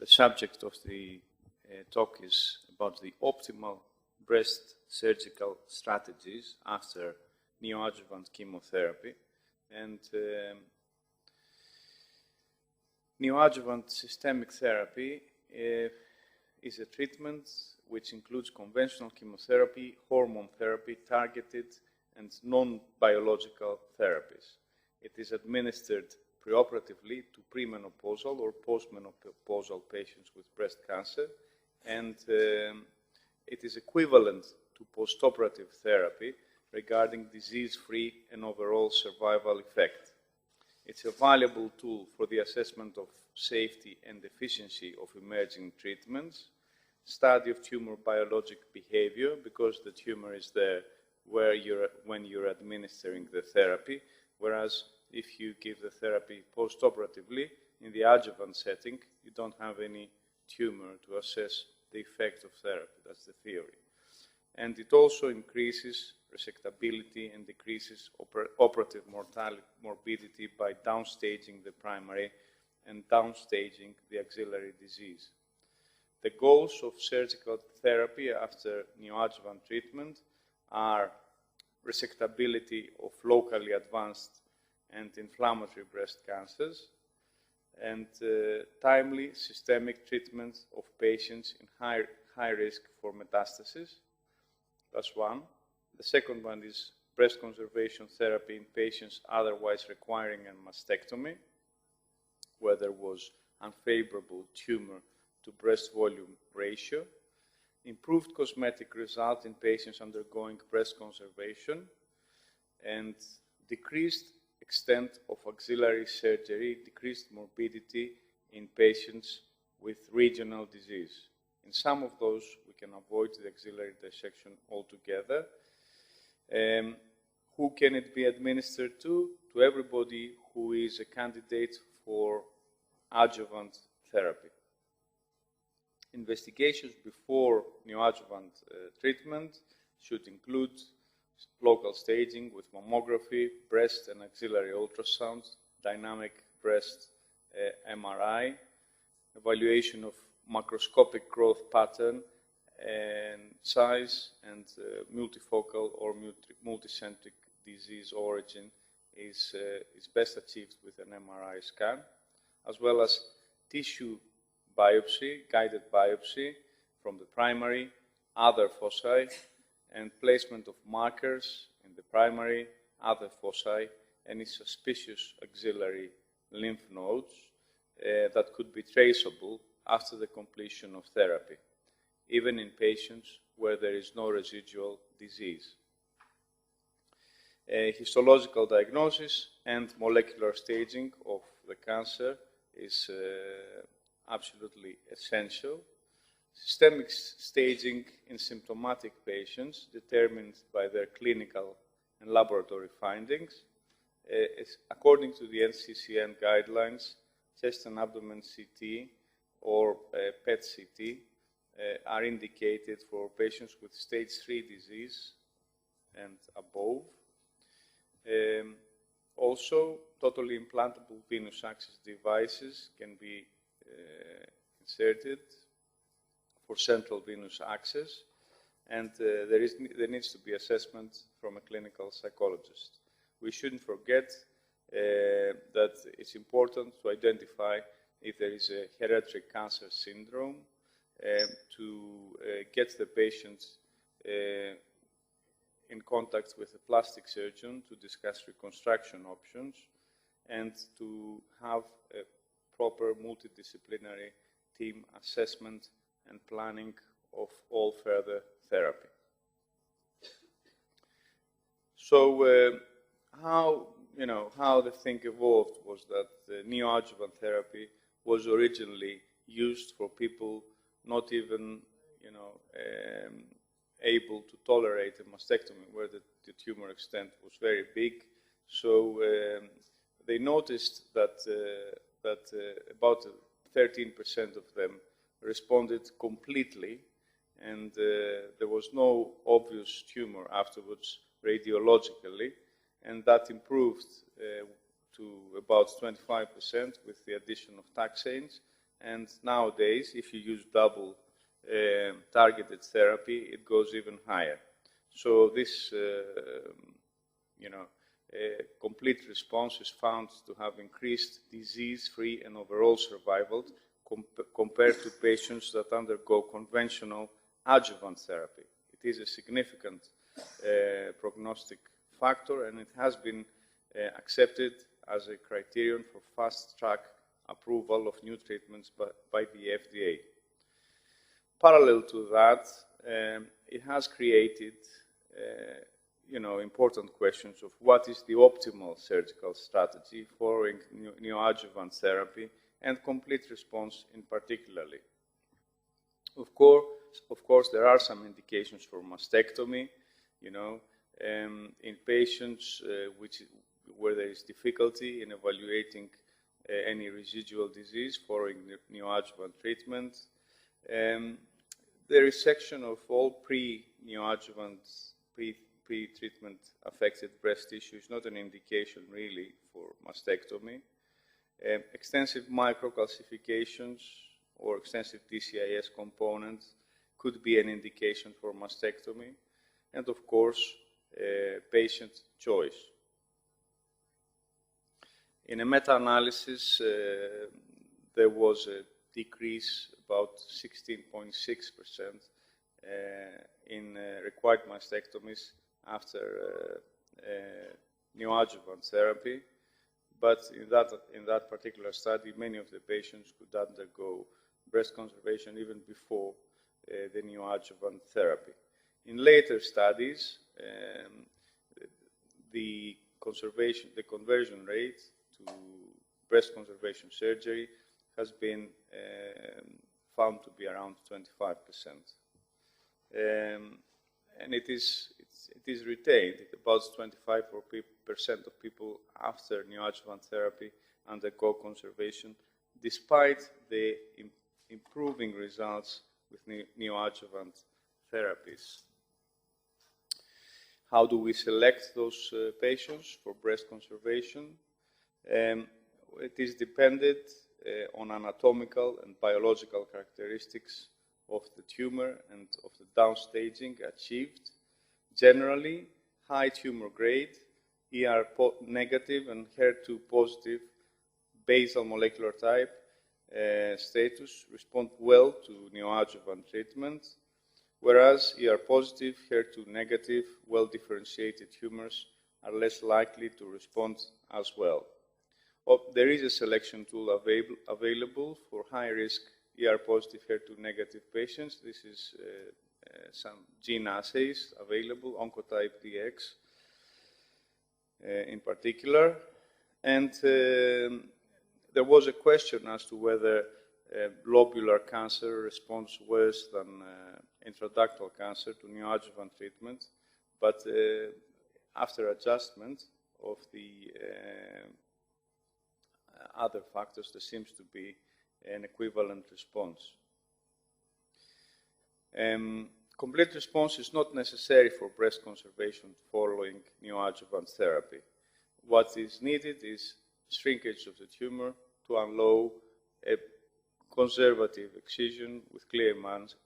The subject of the talk is about the optimal breast surgical strategies after neoadjuvant chemotherapy. And neoadjuvant systemic therapy is a treatment which includes conventional chemotherapy, hormone therapy, targeted and non-biological therapies. It is administered preoperatively to premenopausal or postmenopausal patients with breast cancer, and it is equivalent to postoperative therapy regarding disease-free and overall survival effect. It's a valuable tool for the assessment of safety and efficiency of emerging treatments, study of tumor biologic behavior, because the tumor is there when you're administering the therapy, whereas if you give the therapy postoperatively, in the adjuvant setting, you don't have any tumor to assess the effect of therapy. That's the theory. And it also increases resectability and decreases operative morbidity by downstaging the primary and downstaging the axillary disease. The goals of surgical therapy after neoadjuvant treatment are resectability of locally advanced and inflammatory breast cancers, and timely systemic treatment of patients in high risk for metastasis. That's one. The second one is breast conservation therapy in patients otherwise requiring a mastectomy, where there was unfavorable tumor to breast volume ratio. Improved cosmetic result in patients undergoing breast conservation, and decreased extent of axillary surgery, decreased morbidity in patients with regional disease. In some of those, we can avoid the axillary dissection altogether. Who can it be administered to? To everybody who is a candidate for adjuvant therapy. Investigations before neoadjuvant treatment should include local staging with mammography, breast and axillary ultrasound, dynamic breast MRI, evaluation of macroscopic growth pattern and size, and multifocal or multicentric disease origin is best achieved with an MRI scan, as well as tissue biopsy, guided biopsy from the primary, other foci, and placement of markers in the primary, other foci, any suspicious axillary lymph nodes that could be traceable after the completion of therapy, even in patients where there is no residual disease. Histological diagnosis and molecular staging of the cancer is absolutely essential. Systemic staging in symptomatic patients determined by their clinical and laboratory findings. According to the NCCN guidelines, chest and abdomen CT or PET-CT are indicated for patients with stage 3 disease and above. Also, totally implantable venous access devices can be inserted for central venous access, and there needs to be assessment from a clinical psychologist. We shouldn't forget that it's important to identify if there is a hereditary cancer syndrome, to get the patients in contact with a plastic surgeon to discuss reconstruction options, and to have a proper multidisciplinary team assessment and planning of all further therapy. So how the thing evolved was that the neoadjuvant therapy was originally used for people not even able to tolerate a mastectomy, where the tumor extent was very big. So they noticed that about 13% of them responded completely, and there was no obvious tumor afterwards radiologically, and that improved to about 25% with the addition of taxanes, and nowadays, if you use double targeted therapy, it goes even higher. So this, complete response is found to have increased disease-free and overall survival compared to patients that undergo conventional adjuvant therapy. It is a significant prognostic factor, and it has been accepted as a criterion for fast-track approval of new treatments by the FDA. Parallel to that, it has created important questions of what is the optimal surgical strategy following neoadjuvant therapy and complete response in particularly. Of course, there are some indications for mastectomy, in patients where there is difficulty in evaluating any residual disease following neoadjuvant treatment. The resection of all pre-neoadjuvant, pre-treatment affected breast tissue is not an indication really for mastectomy. Extensive microcalcifications or extensive DCIS components could be an indication for mastectomy, and of course, patient choice. In a meta-analysis, there was a decrease about 16.6% in required mastectomies after neoadjuvant therapy. But in that particular study, many of the patients could undergo breast conservation even before the neoadjuvant therapy. In later studies, the conversion rate to breast conservation surgery has been found to be around 25%. And it is retained. About 25% of people after neoadjuvant therapy undergo conservation, despite the improving results with neoadjuvant therapies. How do we select those patients for breast conservation? It is dependent on anatomical and biological characteristics of the tumor and of the downstaging achieved. Generally, high tumor grade, ER negative and HER2 positive basal molecular type status respond well to neoadjuvant treatment, whereas ER positive, HER2 negative, well-differentiated tumors are less likely to respond as well. There is a selection tool available for high-risk ER positive, HER2 negative patients. This is some gene assays available, Oncotype DX in particular. And there was a question as to whether lobular cancer responds worse than intraductal cancer to neoadjuvant treatment, but after adjustment of the other factors, there seems to be an equivalent response. Complete response is not necessary for breast conservation following neoadjuvant therapy. What is needed is shrinkage of the tumor to allow a conservative excision with clear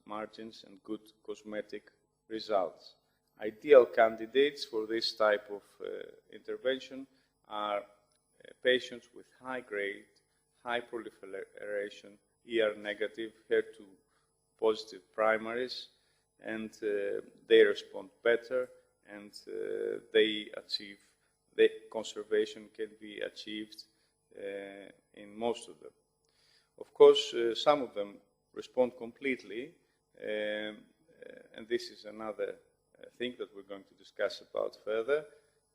margins and good cosmetic results. Ideal candidates for this type of intervention are patients with high grade, high proliferation, ER negative, HER2 positive primaries, and they respond better, and the conservation can be achieved in most of them. Of course, some of them respond completely, and this is another thing that we're going to discuss about further,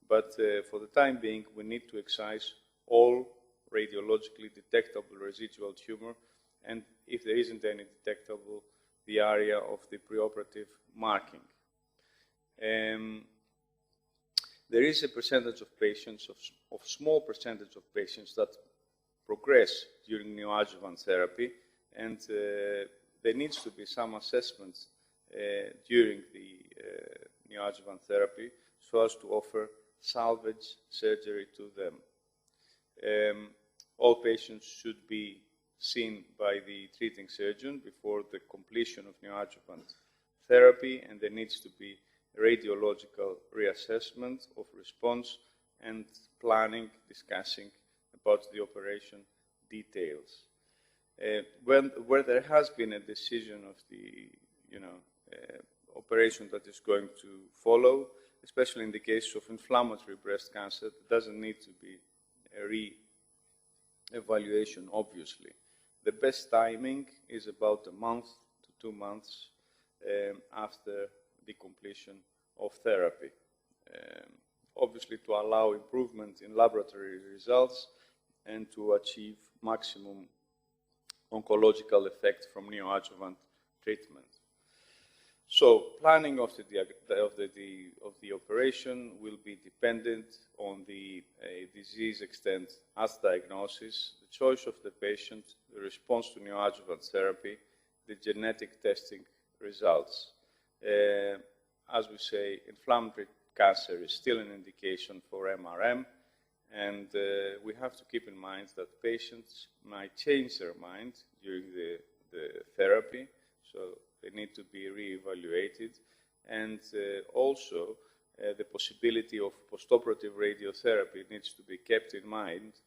but for the time being, we need to excise all radiologically detectable residual tumor, and if there isn't any detectable, the area of the preoperative marking. There is a percentage of patients, of small percentage of patients that progress during neoadjuvant therapy, and there needs to be some assessments during the neoadjuvant therapy so as to offer salvage surgery to them. All patients should be seen by the treating surgeon before the completion of neoadjuvant therapy, and there needs to be radiological reassessment of response and planning, discussing about the operation details. Where there has been a decision of the operation that is going to follow, especially in the case of inflammatory breast cancer, there doesn't need to be a re-evaluation, obviously. The best timing is about a month to 2 months after the completion of therapy. Obviously, to allow improvement in laboratory results and to achieve maximum oncological effect from neoadjuvant treatment. So, planning of the operation will be dependent on the disease extent at diagnosis, the choice of the patient, the response to neoadjuvant therapy, the genetic testing results. As we say, inflammatory cancer is still an indication for MRM, and we have to keep in mind that patients might change their mind during the therapy, so they need to be re-evaluated, and also the possibility of postoperative radiotherapy needs to be kept in mind,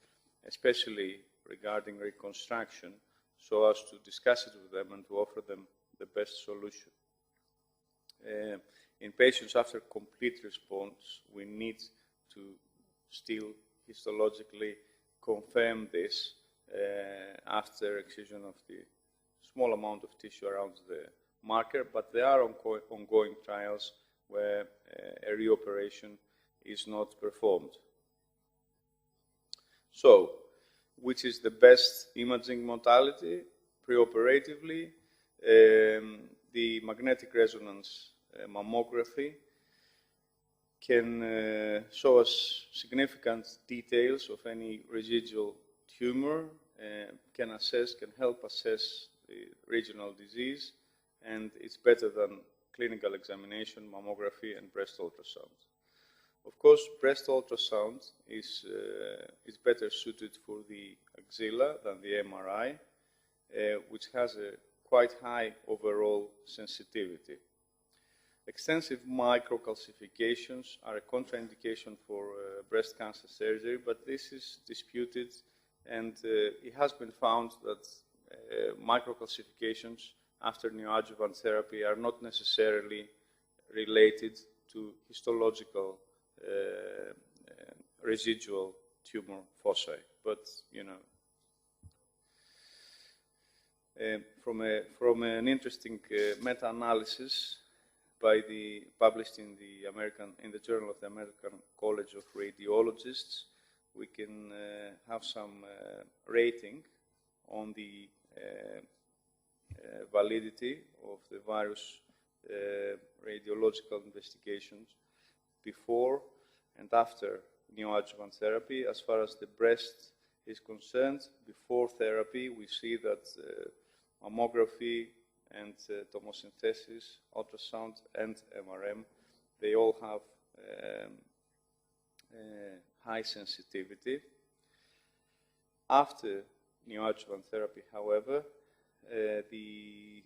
especially regarding reconstruction, so as to discuss it with them and to offer them the best solution. In patients after complete response, we need to still histologically confirm this after excision of the small amount of tissue around the marker, but there are ongoing trials where a reoperation is not performed. So, which is the best imaging modality? Preoperatively, the magnetic resonance mammography can show us significant details of any residual tumor, can help assess the regional disease, and it's better than clinical examination, mammography, and breast ultrasound. Of course, breast ultrasound is better suited for the axilla than the MRI, which has a quite high overall sensitivity. Extensive microcalcifications are a contraindication for breast cancer surgery, but this is disputed, and it has been found that microcalcifications after neoadjuvant therapy are not necessarily related to histological residual tumor foci, but from an interesting meta-analysis published in the Journal of the American College of Radiologists, we can have some rating on the validity of the various radiological investigations before and after neoadjuvant therapy. As far as the breast is concerned, before therapy, we see that mammography and tomosynthesis, ultrasound, and MRM, they all have high sensitivity. After neoadjuvant therapy, however, the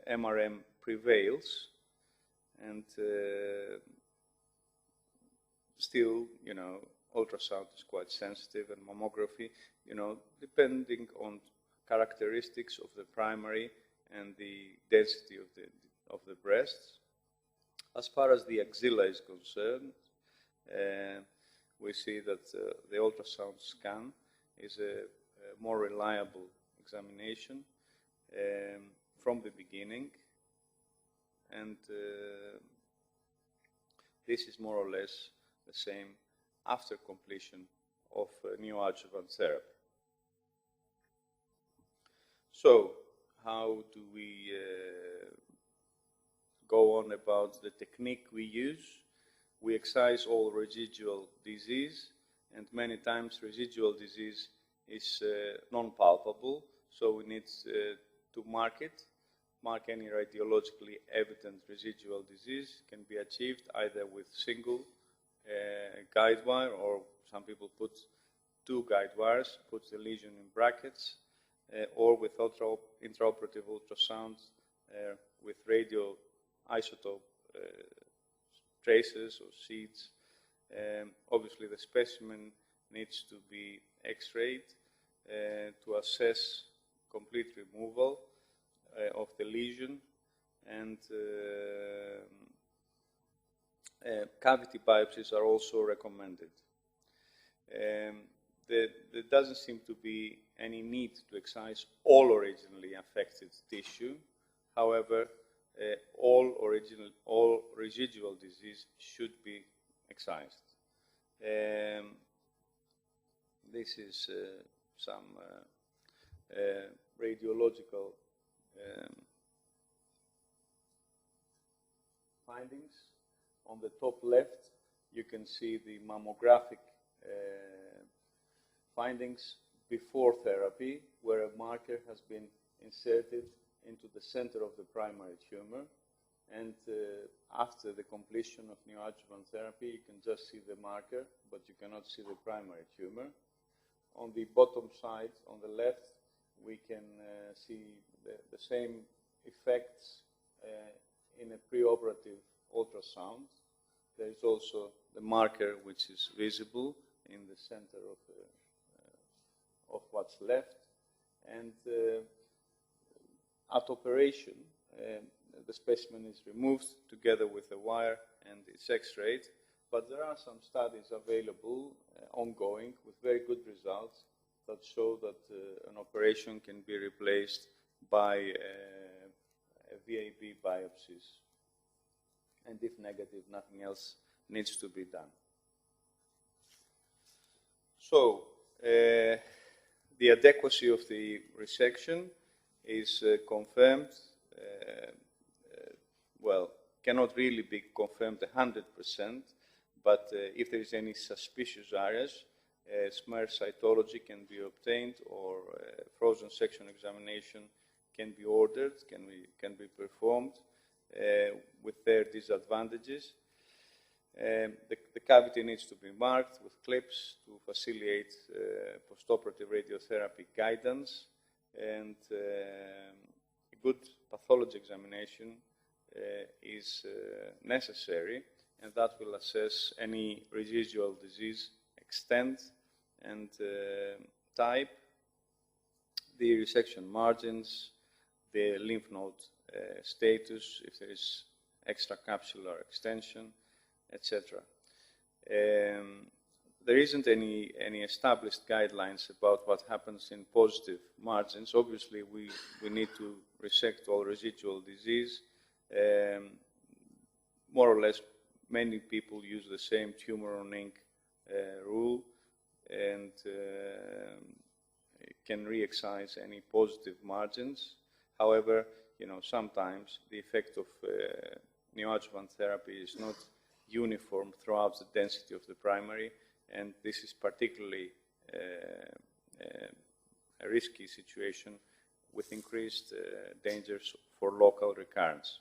MRM prevails, and still, ultrasound is quite sensitive, and mammography, depending on characteristics of the primary and the density of the breasts. As far as the axilla is concerned, we see that the ultrasound scan is a more reliable examination from the beginning, and this is more or less the same after completion of neoadjuvant therapy. So, how do we go on about the technique we use? We excise all residual disease, and many times residual disease is non-palpable, so we need to mark any radiologically evident residual disease. Can be achieved either with single guide wire, or some people put 2 guide wires, put the lesion in brackets, or with intraoperative ultrasound with radio isotope traces or seeds. Obviously, the specimen needs to be X-rayed to assess complete removal of the lesion, and cavity biopsies are also recommended. There doesn't seem to be any need to excise all originally affected tissue. However, all residual disease should be excised. This is some radiological findings. On the top left, you can see the mammographic findings before therapy, where a marker has been inserted into the center of the primary tumor. And after the completion of neoadjuvant therapy, you can just see the marker, but you cannot see the primary tumor. On the bottom side, on the left, we can see the same effects in a preoperative ultrasound. There is also the marker which is visible in the center of what's left. And at operation, the specimen is removed together with a wire and it's X-rayed. But there are some studies available, ongoing, with very good results that show that an operation can be replaced by VAB biopsies. And if negative, nothing else needs to be done. So, the adequacy of the resection is confirmed. Well, cannot really be confirmed 100%, but if there is any suspicious areas, smear cytology can be obtained, or frozen section examination can be ordered, can be performed with their disadvantages. The cavity needs to be marked with clips to facilitate postoperative radiotherapy guidance, and a good pathology examination is necessary, and that will assess any residual disease extent and type, the resection margins, the lymph node status, if there is extracapsular extension, etc. There isn't any established guidelines about what happens in positive margins. Obviously, we need to resect all residual disease. More or less, many people use the same tumor on ink rule, and can re-excise any positive margins. However, sometimes the effect of neoadjuvant therapy is not uniform throughout the density of the primary, and this is particularly a risky situation with increased dangers for local recurrence.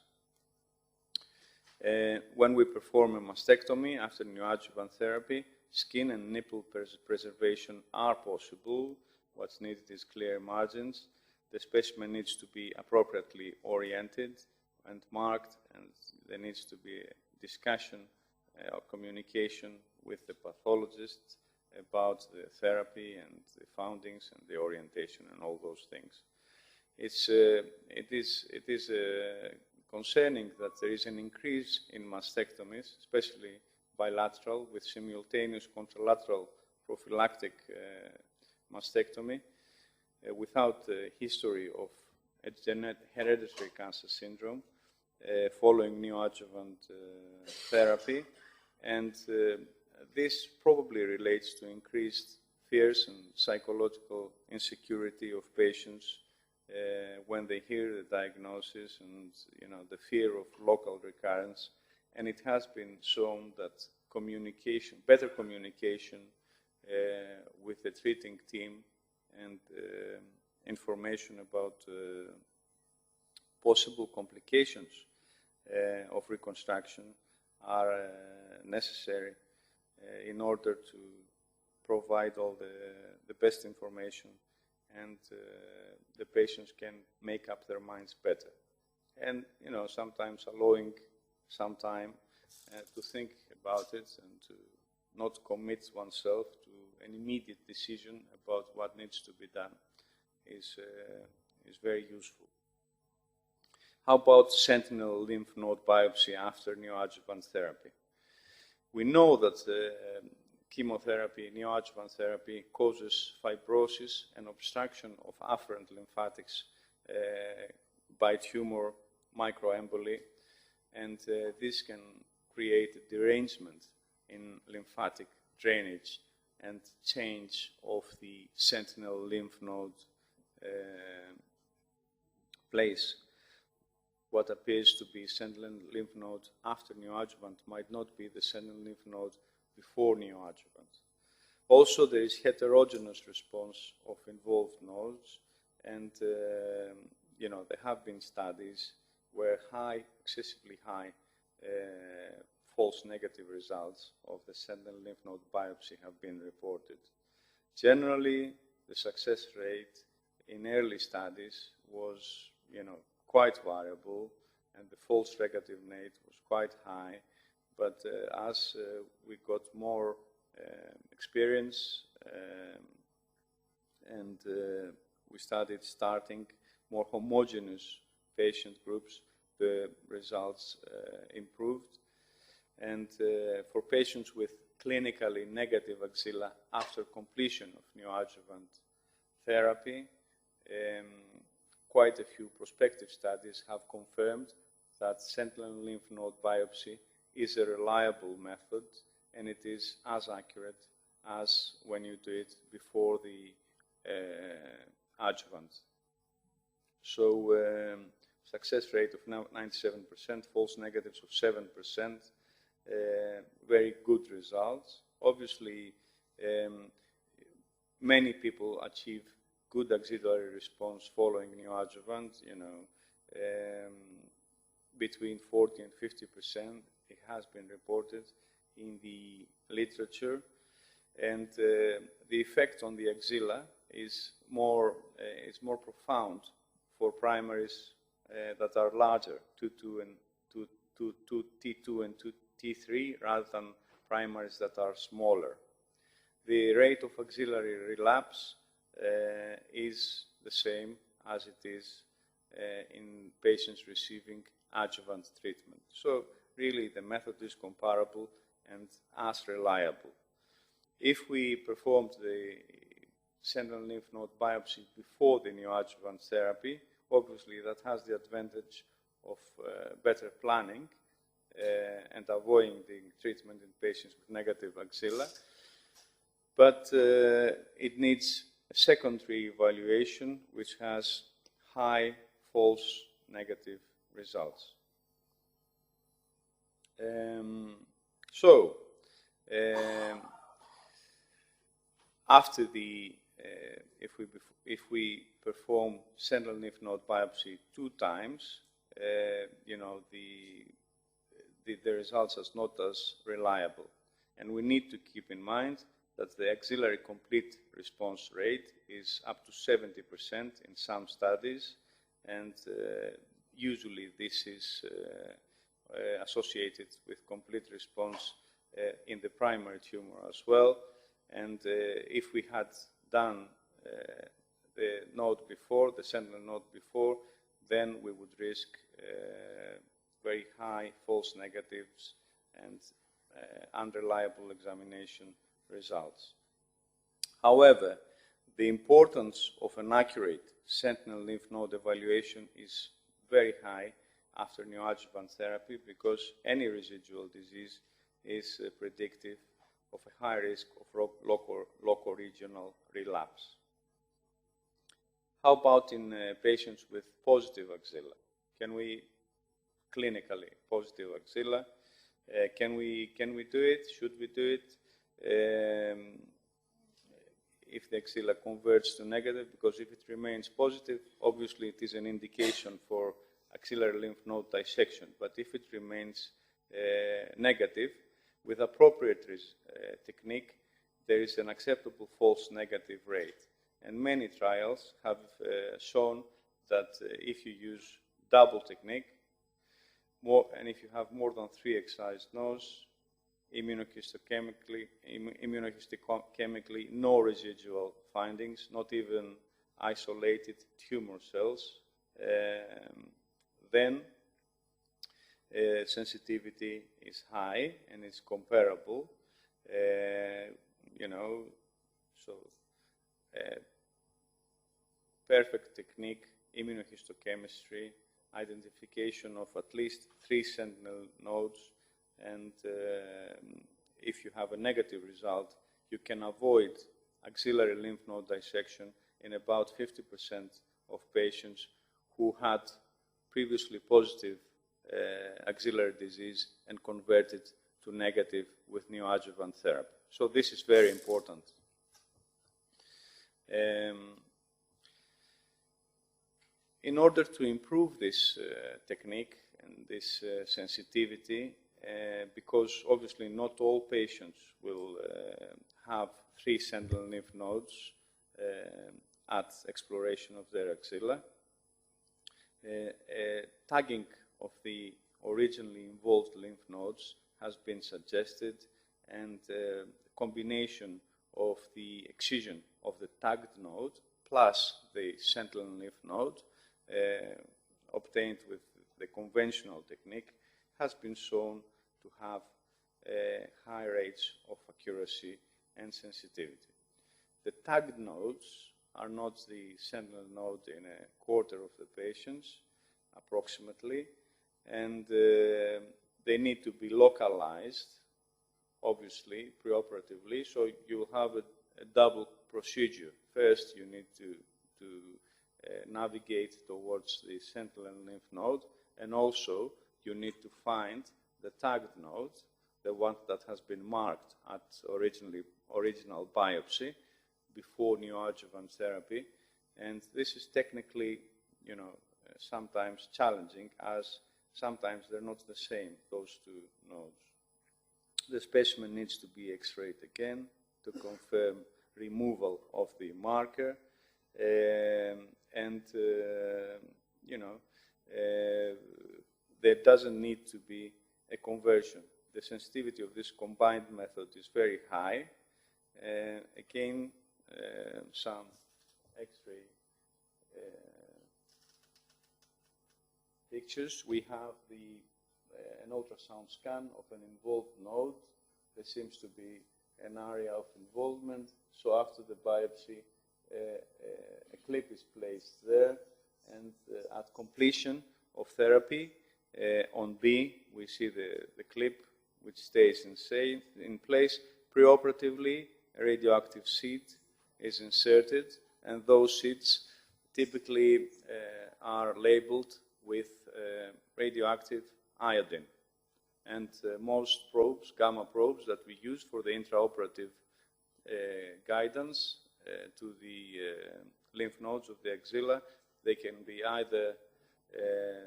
When we perform a mastectomy after neoadjuvant therapy, skin and nipple preservation are possible. What's needed is clear margins. The specimen needs to be appropriately oriented and marked, and there needs to be a discussion or communication with the pathologist about the therapy and the findings and the orientation and all those things. It is concerning that there is an increase in mastectomies, especially bilateral, with simultaneous contralateral prophylactic mastectomy without a history of hereditary cancer syndrome following neoadjuvant therapy. And this probably relates to increased fears and psychological insecurity of patients when they hear the diagnosis, and the fear of local recurrence. And it has been shown that better communication with the treating team and information about possible complications of reconstruction are necessary in order to provide all the best information and the patients can make up their minds better. And, you know, sometimes allowing some time to think about it and to not commit oneself to an immediate decision about what needs to be done is very useful. How about sentinel lymph node biopsy after neoadjuvant therapy? We know that chemotherapy, neoadjuvant therapy, causes fibrosis and obstruction of afferent lymphatics by tumor microemboli, and this can create a derangement in lymphatic drainage and change of the sentinel lymph node place. What appears to be sentinel lymph node after neoadjuvant might not be the sentinel lymph node before neoadjuvant. Also, there is heterogeneous response of involved nodes, and you know, there have been studies where excessively high false negative results of the sentinel lymph node biopsy have been reported. Generally, the success rate in early studies was, you know, quite variable, and the false negative rate was quite high. But as we got more experience and we starting more homogeneous patient groups, the results improved. And for patients with clinically negative axilla after completion of neoadjuvant therapy, quite a few prospective studies have confirmed that sentinel lymph node biopsy is a reliable method, and it is as accurate as when you do it before the adjuvant. So success rate of now 97%, false negatives of 7%, very good results. Obviously, many people achieve good axillary response following neoadjuvant, you know, between 40 and 50%. It has been reported in the literature, and the effect on the axilla is more profound for primaries that are larger, 2T2 and 2T3, rather than primaries that are smaller. The rate of axillary relapse is the same as it is in patients receiving adjuvant treatment. So really the method is comparable and as reliable. If we performed the sentinel lymph node biopsy before the neoadjuvant therapy, obviously that has the advantage of better planning and avoiding the treatment in patients with negative axilla. But it needs a secondary evaluation which has high false negative results. After the, if we perform sentinel lymph node biopsy 2 times, you know, the results are not as reliable. And we need to keep in mind that the axillary complete response rate is up to 70% in some studies, and usually this is associated with complete response in the primary tumor as well. And if we had done the node before, the sentinel node before, then we would risk very high false negatives and unreliable examination results. However, the importance of an accurate sentinel lymph node evaluation is very high after neoadjuvant therapy, because any residual disease is predictive of a high risk of local regional relapse. How about in patients with positive axilla? Can we clinically positive axilla? Can we do it? Should we do it? If the axilla converts to negative, because if it remains positive, obviously it is an indication for axillary lymph node dissection. But if it remains negative, with appropriate technique, there is an acceptable false negative rate. and many trials have shown that if you use double technique, and if you have more than 3 excised nodes, immunohistochemically, no residual findings, not even isolated tumor cells, then sensitivity is high and it's comparable. Perfect technique, immunohistochemistry, identification of at least 3 sentinel nodes, and if you have a negative result, you can avoid axillary lymph node dissection in about 50% of patients who had previously positive axillary disease and converted to negative with neoadjuvant therapy. So this is very important. In order to improve this technique and this sensitivity, because obviously not all patients will have 3 sentinel lymph nodes at exploration of their axilla, tagging of the originally involved lymph nodes has been suggested, and combination of the excision of the tagged node plus the sentinel lymph node obtained with the conventional technique has been shown to have high rates of accuracy and sensitivity. The tagged nodes are not the sentinel node in a quarter of the patients, approximately, and they need to be localized, obviously, preoperatively, so you have a double procedure. First, you need to navigate towards the sentinel lymph node, and also you need to find the tagged node, the one that has been marked at original biopsy before neoadjuvant therapy, and this is technically, sometimes challenging, as sometimes they're not the same, those 2 nodes. The specimen needs to be X-rayed again to confirm removal of the marker, and there doesn't need to be a conversion. The sensitivity of this combined method is very high. Again, some X-ray pictures. We have an ultrasound scan of an involved node. There seems to be an area of involvement. So after the biopsy, a clip is placed there, and at completion of therapy, on B, we see the clip which stays in place. Preoperatively, a radioactive seed is inserted, and those seeds typically are labeled with radioactive iodine. And most probes, gamma probes that we use for the intraoperative guidance to the lymph nodes of the axilla, they can be either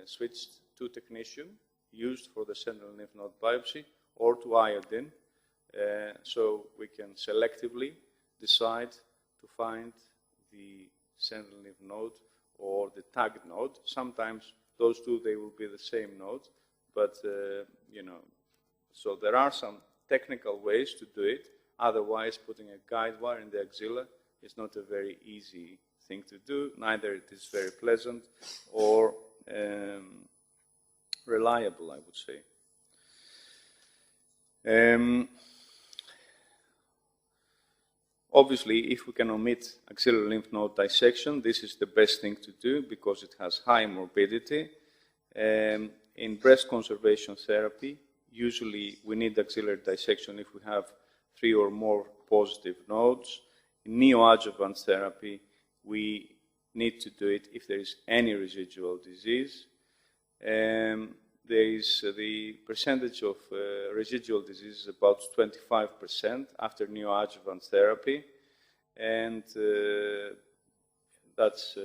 switched to technetium, used for the sentinel lymph node biopsy, or to iodine, so we can selectively decide to find the sentinel lymph node or the tagged node. Sometimes those 2, they will be the same node, but, so there are some technical ways to do it. Otherwise, putting a guide wire in the axilla is not a very easy thing to do. Neither it is very pleasant or reliable, I would say. Obviously, if we can omit axillary lymph node dissection, this is the best thing to do because it has high morbidity. In breast conservation therapy, usually we need axillary dissection if we have 3 or more positive nodes. In neoadjuvant therapy, we need to do it if there is any residual disease. The percentage of residual disease is about 25% after neoadjuvant therapy, and that's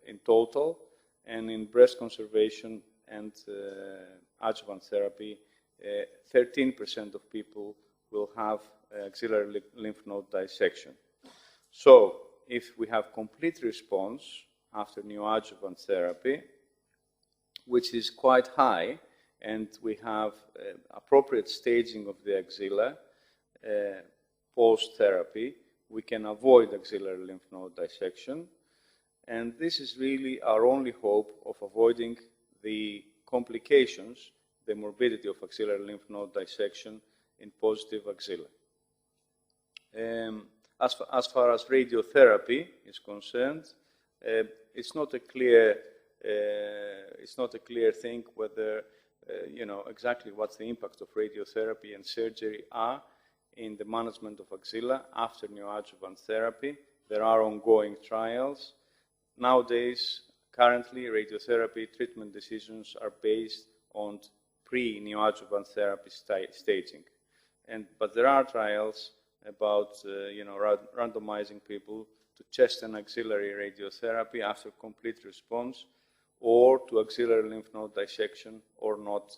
in total. And in breast conservation and adjuvant therapy, 13% of people will have axillary lymph node dissection. So, if we have complete response after neoadjuvant therapy, which is quite high, and we have appropriate staging of the axilla post-therapy, we can avoid axillary lymph node dissection. And this is really our only hope of avoiding the complications, the morbidity of axillary lymph node dissection in positive axilla. As far as radiotherapy is concerned, it's not a clear thing whether exactly what's the impact of radiotherapy and surgery are in the management of axilla after neoadjuvant therapy. There are ongoing trials. Nowadays, currently, radiotherapy treatment decisions are based on pre-neoadjuvant therapy staging. But there are trials about randomizing people to chest and axillary radiotherapy after complete response, or to axillary lymph node dissection, or not,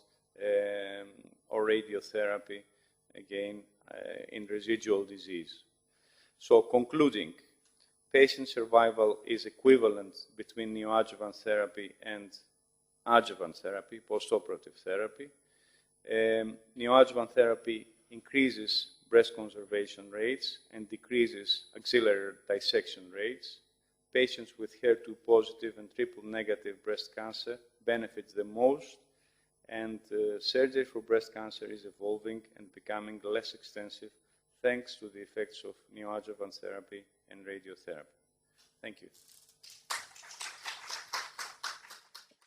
or radiotherapy, again, in residual disease. So concluding, patient survival is equivalent between neoadjuvant therapy and adjuvant therapy, post-operative therapy. Neoadjuvant therapy increases breast conservation rates and decreases axillary dissection rates. Patients with HER2 positive and triple negative breast cancer benefit the most, and surgery for breast cancer is evolving and becoming less extensive thanks to the effects of neoadjuvant therapy and radiotherapy. Thank you.